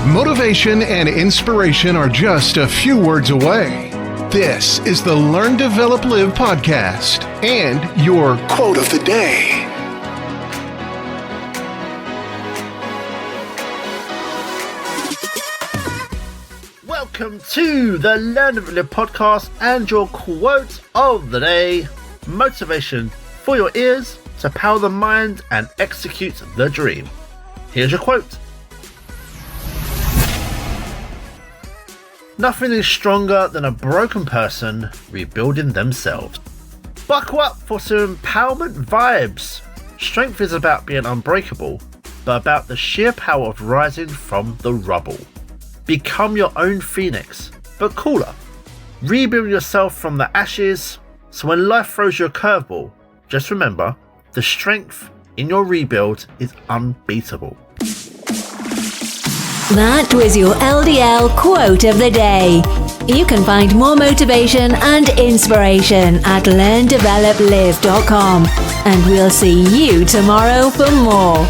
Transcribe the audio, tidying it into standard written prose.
Motivation and inspiration are just a few words away. This is the Learn, Develop, Live podcast and your quote of the day. Welcome to the Learn, Develop, Live podcast and your quote of the day. Motivation for your ears to power the mind and execute the dream. Here's your quote. Nothing is stronger than a broken person rebuilding themselves. Buckle up for some empowerment vibes. Strength is about being unbreakable, but about the sheer power of rising from the rubble. Become your own phoenix, but cooler. Rebuild yourself from the ashes, so when life throws you a curveball, just remember, the strength in your rebuild is unbeatable. That was your LDL quote of the day. You can find more motivation and inspiration at learndeveloplive.com. And we'll see you tomorrow for more.